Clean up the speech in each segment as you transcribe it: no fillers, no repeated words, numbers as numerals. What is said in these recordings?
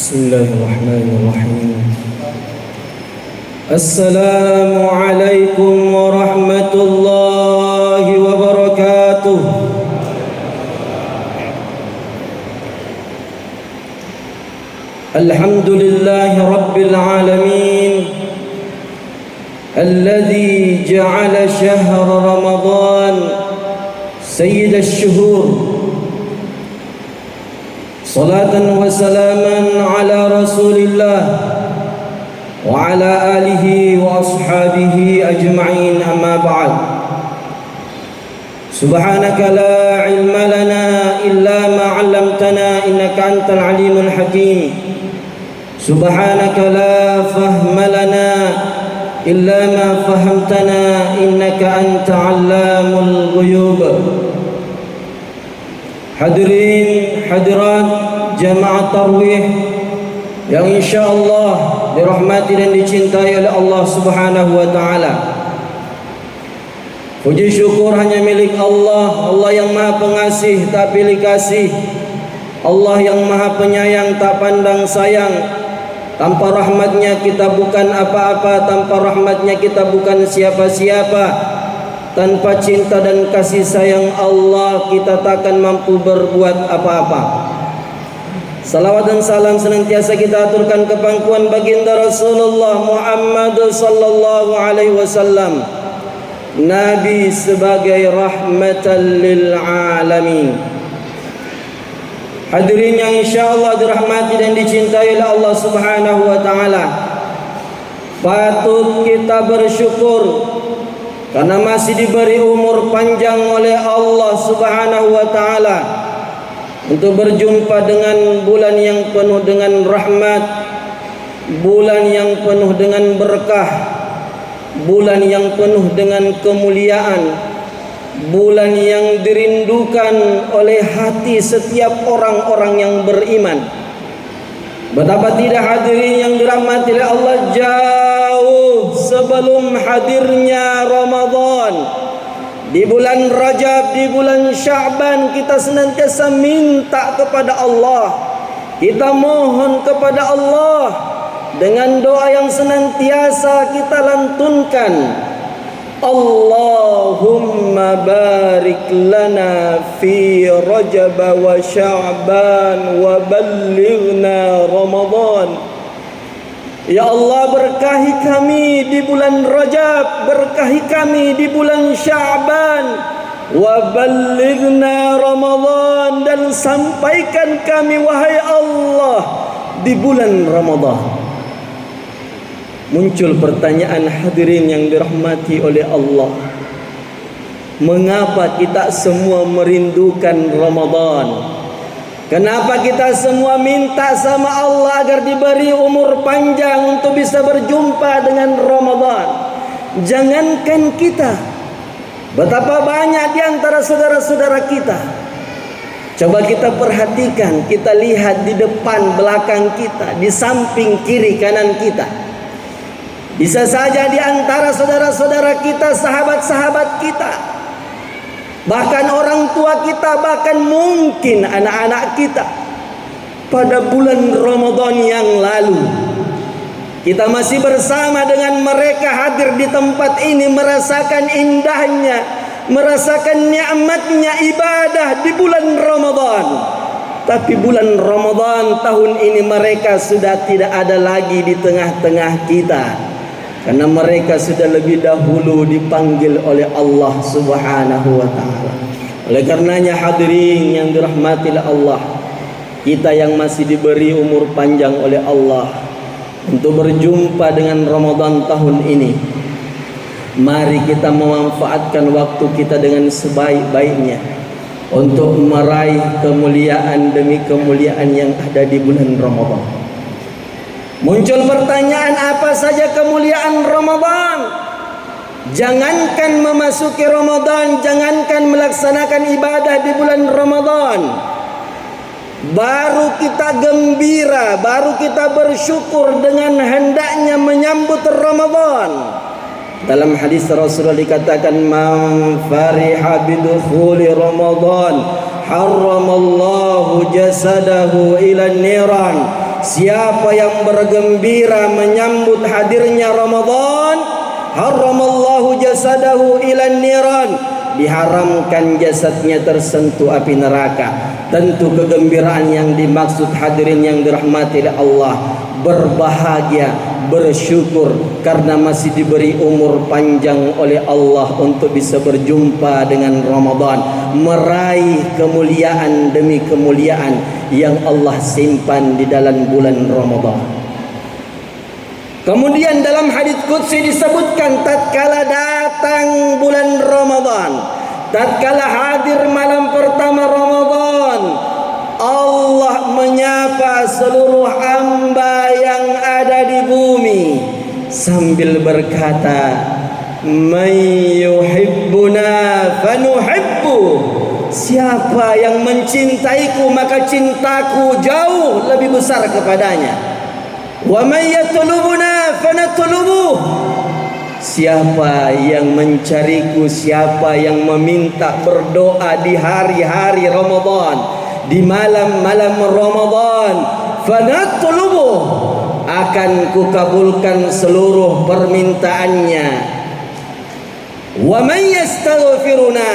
Bismillahirrahmanirrahim. Assalamualaikum warahmatullahi wabarakatuh. Alhamdulillahi rabbil alamin, alladzi ja'ala syahra Ramadan sayyid asy-syuhur. Salatan wa salaman ala Rasulillah wa ala alihi wa ashabihi ajma'in, amma ba'd. Subhanaka la ilma lana illa ma 'allamtana innaka antal alimul hakim. Subhanaka la fahma lana illa ma fahamtana innaka anta 'allamul ghuyub. Hadirin hadirat jamaah tarwih yang insyaallah dirahmati dan dicintai oleh Allah Subhanahu wa taala. Puji syukur hanya milik Allah, Allah yang Maha Pengasih tak pilih kasih, Allah yang Maha Penyayang tak pandang sayang. Tanpa rahmatnya kita bukan apa-apa, tanpa rahmatnya kita bukan siapa-siapa. Tanpa cinta dan kasih sayang Allah, kita takkan mampu berbuat apa-apa. Salawat dan salam senantiasa kita aturkan ke pangkuan baginda Rasulullah Muhammad sallallahu alaihi wasallam, Nabi sebagai rahmatan lil alamin. Hadirin yang insyaallah dirahmati dan dicintai oleh Allah Subhanahu wa taala, patut kita bersyukur karena masih diberi umur panjang oleh Allah Subhanahu wa taala untuk berjumpa dengan bulan yang penuh dengan rahmat, bulan yang penuh dengan berkah, bulan yang penuh dengan kemuliaan, bulan yang dirindukan oleh hati setiap orang-orang yang beriman. Betapa tidak hadirin yang dirahmati oleh Allah, jauh sebelum hadirnya Ramadan, di bulan Rajab, di bulan Sya'ban, kita senantiasa minta kepada Allah, kita mohon kepada Allah dengan doa yang senantiasa kita lantunkan. Allahumma barik lana fi Rajab wa Sya'ban wa ballighna Ramadan. Ya Allah, berkahi kami di bulan Rajab, berkahi kami di bulan Sya'ban, wa ballighna Ramadan, dan sampaikan kami wahai Allah di bulan Ramadan. Muncul pertanyaan hadirin yang dirahmati oleh Allah, mengapa kita semua merindukan Ramadan? Kenapa kita semua minta sama Allah agar diberi umur panjang untuk bisa berjumpa dengan Ramadan? Jangankan kita, betapa banyak di antara saudara-saudara kita. Coba kita perhatikan, kita lihat di depan belakang kita, di samping kiri kanan kita. Bisa saja di antara saudara-saudara kita, sahabat-sahabat kita, bahkan orang tua kita, bahkan mungkin anak-anak kita, pada bulan Ramadan yang lalu kita masih bersama dengan mereka, hadir di tempat ini, merasakan indahnya, merasakan nikmatnya ibadah di bulan Ramadan. Tapi bulan Ramadan tahun ini mereka sudah tidak ada lagi di tengah-tengah kita, karena mereka sudah lebih dahulu dipanggil oleh Allah Subhanahu wa taala. Oleh karenanya hadirin yang dirahmati Allah, kita yang masih diberi umur panjang oleh Allah untuk berjumpa dengan Ramadan tahun ini, mari kita memanfaatkan waktu kita dengan sebaik-baiknya untuk meraih kemuliaan demi kemuliaan yang ada di bulan Ramadan. Muncul pertanyaan, apa saja kemuliaan Ramadan? Jangankan memasuki Ramadan, jangankan melaksanakan ibadah di bulan Ramadan, baru kita gembira, baru kita bersyukur dengan hendaknya menyambut Ramadan. Dalam hadis Rasulullah dikatakan, man fariha bidukhuli Ramadan harramallahu jasadahu ila niran. siapa yang bergembira menyambut hadirnya Ramadan, haramallahu jasadahu ilan niran, diharamkan jasadnya tersentuh api neraka. Tentu kegembiraan yang dimaksud hadirin yang dirahmati oleh Allah, berbahagia, bersyukur karena masih diberi umur panjang oleh Allah untuk bisa berjumpa dengan Ramadan, meraih kemuliaan demi kemuliaan yang Allah simpan di dalam bulan Ramadan. Kemudian dalam hadits qudsi disebutkan, tatkala datang bulan Ramadan, tatkala hadir malam pertama Ramadan, Allah menyapa seluruh hamba yang ada di bumi sambil berkata, "Man yuhibbuna fanuhibbu." Siapa yang mencintaiku maka cintaku jauh lebih besar kepadanya. "Wa man yatlubuna fanatlubuh." Siapa yang mencariku, siapa yang meminta berdoa di hari-hari Ramadan, di malam-malam Ramadan, fanatlubuh, akan kukabulkan seluruh permintaannya. Wa man yastaghfiruna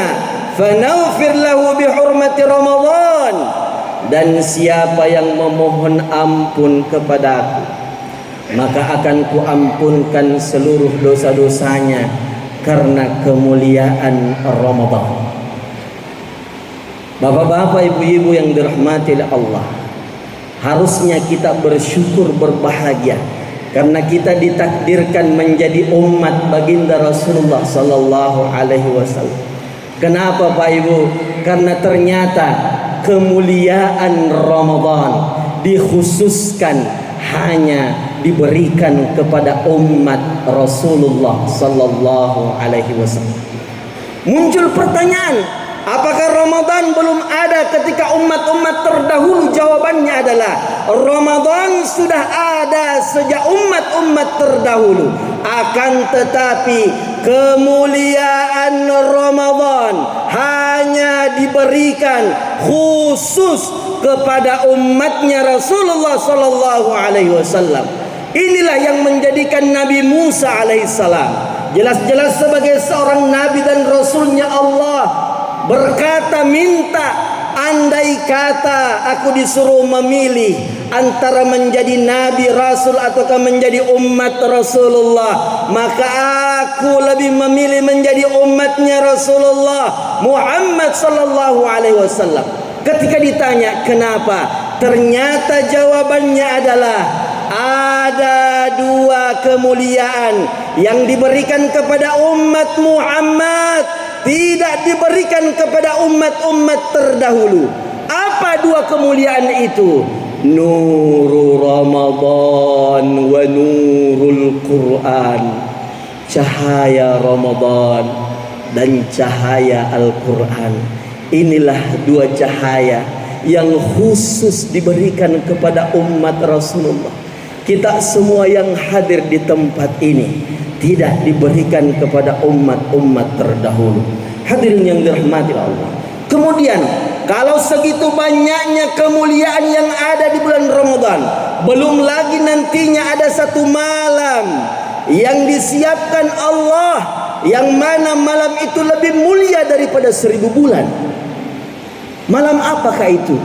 fanaghfir lahu bihurmati Ramadan. Dan siapa yang memohon ampun kepadaku, maka akan kuampunkan seluruh dosa-dosanya karena kemuliaan Ramadan. Bapak-bapak, ibu-ibu yang dirahmati oleh Allah, harusnya kita bersyukur, berbahagia karena kita ditakdirkan menjadi umat baginda Rasulullah sallallahu alaihi wasallam. Kenapa Pak Ibu? Karena ternyata kemuliaan Ramadan dikhususkan hanya diberikan kepada umat Rasulullah sallallahu alaihi wasallam. Muncul pertanyaan, apakah Ramadan belum ada ketika umat-umat terdahulu? Jawabannya adalah Ramadan sudah ada sejak umat-umat terdahulu. Akan tetapi kemuliaan Ramadan hanya diberikan khusus kepada umatnya Rasulullah sallallahu alaihi wasallam. Inilah yang menjadikan Nabi Musa alaihissalam jelas-jelas sebagai seorang nabi dan rasulnya Allah berkata, minta, andai kata aku disuruh memilih antara menjadi nabi, rasul ataukah menjadi umat Rasulullah, maka aku lebih memilih menjadi umatnya Rasulullah Muhammad sallallahu alaihi wasallam. Ketika ditanya kenapa, ternyata jawabannya adalah ada dua kemuliaan yang diberikan kepada umat Muhammad, tidak diberikan kepada umat-umat terdahulu. Apa dua kemuliaan itu? Nurul Ramadan wa nurul Quran. Cahaya Ramadan dan cahaya Al-Quran. Inilah dua cahaya yang khusus diberikan kepada umat Rasulullah. Kita semua yang hadir di tempat ini tidak diberikan kepada umat-umat terdahulu. Hadirin yang dirahmati Allah. Kemudian kalau segitu banyaknya kemuliaan yang ada di bulan Ramadan, belum lagi nantinya ada satu malam yang disiapkan Allah, yang mana malam itu lebih mulia daripada 1000 bulan. Malam apakah itu?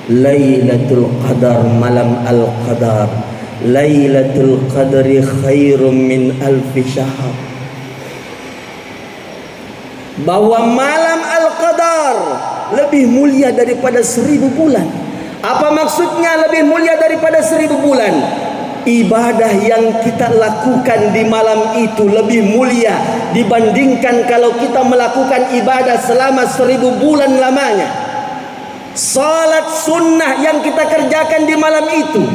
Lailatul Qadar, malam Al-Qadar. Lailatul Qadri khairum min alfi syahr. Bahwa malam Al-Qadar lebih mulia daripada 1000 bulan. Apa maksudnya lebih mulia daripada 1000 bulan? Ibadah yang kita lakukan di malam itu lebih mulia dibandingkan kalau kita melakukan ibadah selama 1000 bulan lamanya. Salat sunnah yang kita kerjakan di malam itu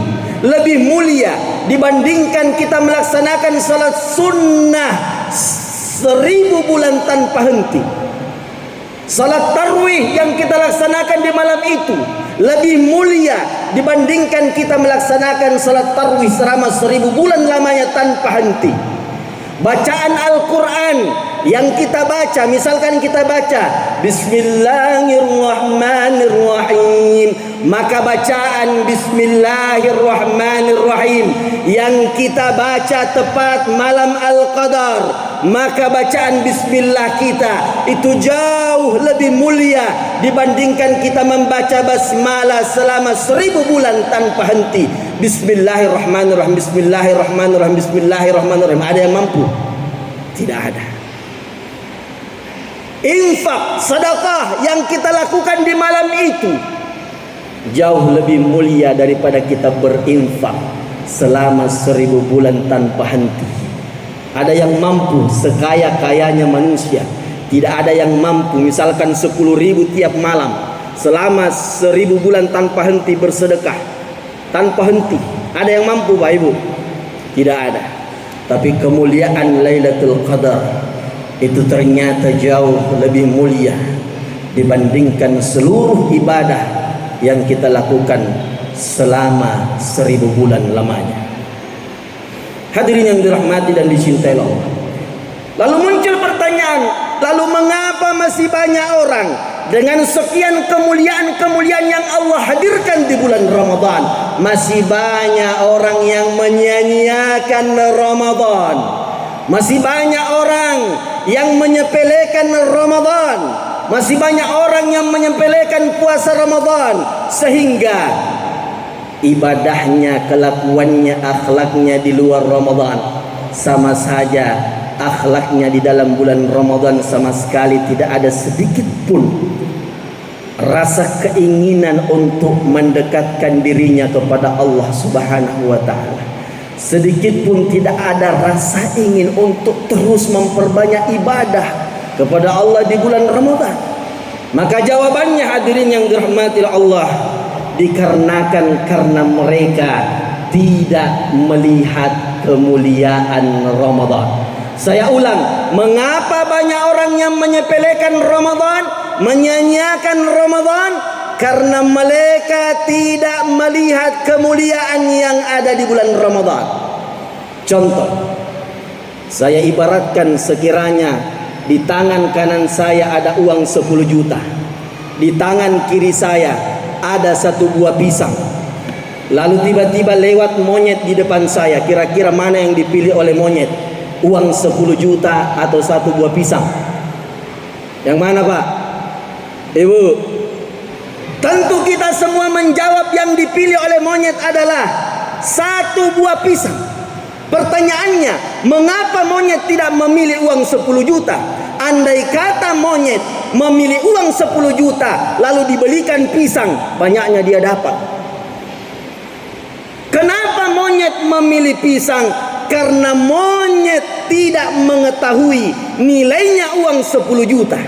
lebih mulia dibandingkan kita melaksanakan salat sunnah 1000 bulan tanpa henti. Salat tarawih yang kita laksanakan di malam itu lebih mulia dibandingkan kita melaksanakan salat tarawih selama 1000 bulan lamanya tanpa henti. Bacaan Al-Quran yang kita baca, misalkan kita baca Bismillahirrahmanirrahim, maka bacaan Bismillahirrahmanirrahim yang kita baca tepat malam Al-Qadar, maka bacaan Bismillah kita itu jauh lebih mulia dibandingkan kita membaca basmalah selama 1000 bulan tanpa henti. Bismillahirrahmanirrahim, Bismillahirrahmanirrahim, Bismillahirrahmanirrahim. Ada yang mampu? Tidak ada. Infak, sedekah yang kita lakukan di malam itu jauh lebih mulia daripada kita berinfak selama 1000 bulan tanpa henti. Ada yang mampu sekaya-kayanya manusia, tidak ada yang mampu misalkan 10.000 tiap malam selama 1000 bulan tanpa henti bersedekah tanpa henti. Ada yang mampu Pak Ibu? Tidak ada. Tapi kemuliaan Lailatul Qadar itu ternyata jauh lebih mulia dibandingkan seluruh ibadah yang kita lakukan selama 1000 bulan lamanya. Hadirin yang dirahmati dan dicintai Allah. Lalu muncul pertanyaan, lalu mengapa masih banyak orang dengan sekian kemuliaan-kemuliaan yang Allah hadirkan di bulan Ramadan, masih banyak orang yang menyia-nyiakan Ramadan? Masih banyak orang yang menyepelekan Ramadan, masih banyak orang yang menyepelekan puasa Ramadan, sehingga ibadahnya, kelakuannya, akhlaknya di luar Ramadan sama saja. Akhlaknya di dalam bulan Ramadan sama sekali tidak ada sedikit pun rasa keinginan untuk mendekatkan dirinya kepada Allah Subhanahu wa taala. Sedikit pun tidak ada rasa ingin untuk terus memperbanyak ibadah kepada Allah di bulan Ramadan. Maka jawabannya hadirin yang dirahmati Allah, dikarenakan karena mereka tidak melihat kemuliaan Ramadan. Saya ulang, mengapa banyak orang yang menyepelekan Ramadan, menyanyiakan Ramadan? Karena mereka tidak melihat kemuliaan yang ada di bulan Ramadan. Contoh, saya ibaratkan sekiranya di tangan kanan saya ada uang 10 juta, di tangan kiri saya ada 1 buah pisang. Lalu tiba-tiba lewat monyet di depan saya, kira-kira mana yang dipilih oleh monyet? Uang 10 juta atau 1 buah pisang? Yang mana Pak? Ibu? Tentu kita semua menjawab yang dipilih oleh monyet adalah 1 buah pisang. Pertanyaannya, mengapa monyet tidak memilih uang 10 juta? Andai kata monyet memilih uang 10 juta lalu dibelikan pisang, banyaknya dia dapat. Kenapa monyet memilih pisang? Karena monyet tidak mengetahui nilainya uang 10 juta.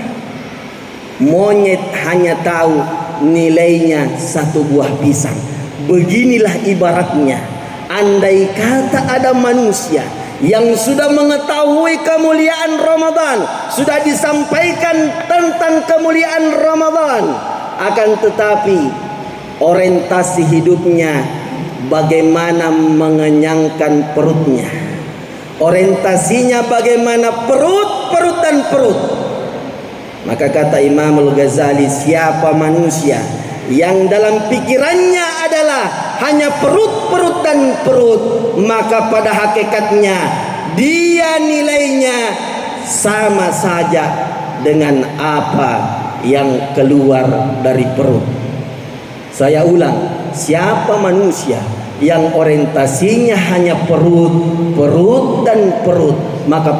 Monyet hanya tahu nilainya 1 buah pisang. Beginilah ibaratnya, andai kata ada manusia yang sudah mengetahui kemuliaan Ramadan, sudah disampaikan tentang kemuliaan Ramadan, akan tetapi orientasi hidupnya bagaimana mengenyangkan perutnya, orientasinya bagaimana perut dan perut. Maka kata Imam Al-Ghazali, siapa manusia yang dalam pikirannya adalah hanya perut dan perut, maka pada hakikatnya dia nilainya sama saja dengan apa yang keluar dari perut. Saya ulang, siapa manusia yang orientasinya hanya perut dan perut, maka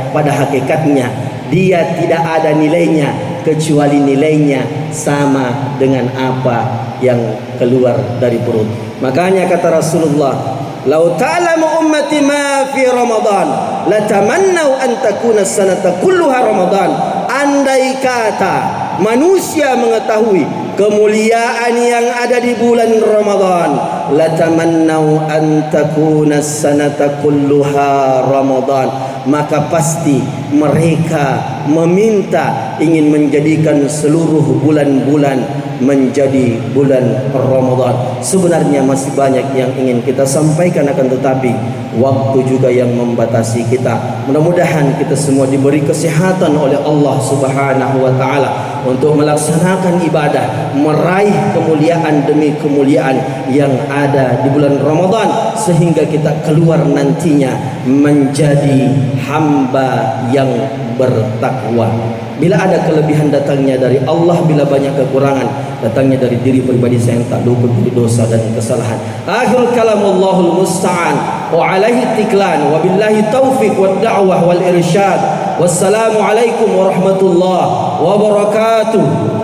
pada hakikatnya dia tidak ada nilainya kecuali nilainya sama dengan apa yang keluar dari perut. Makanya kata Rasulullah, "Lau ta'lamu ummati ma fi Ramadan, latamannau an takuna sanata kulluha Ramadan." Andai kata manusia mengetahui kemuliaan yang ada di bulan Ramadan, latamannau an takuna sanata kulluha Ramadan, maka pasti mereka meminta ingin menjadikan seluruh bulan-bulan menjadi bulan Ramadan. Sebenarnya masih banyak yang ingin kita sampaikan, akan tetapi waktu juga yang membatasi kita. Mudah-mudahan kita semua diberi kesehatan oleh Allah Subhanahu wa taala untuk melaksanakan ibadah, meraih kemuliaan demi kemuliaan yang ada di bulan Ramadan, sehingga kita keluar nantinya menjadi hamba yang bertakwa. Bila ada kelebihan datangnya dari Allah, bila banyak kekurangan datangnya dari diri pribadi saya yang tak luput dari dosa dan kesalahan. Akhirul kalam, Allahul musta'an wa alaihi tiklan wa billahi taufiq wa da'wah wal irsyad. Wassalamu alaikum warahmatullahi wabarakatuh.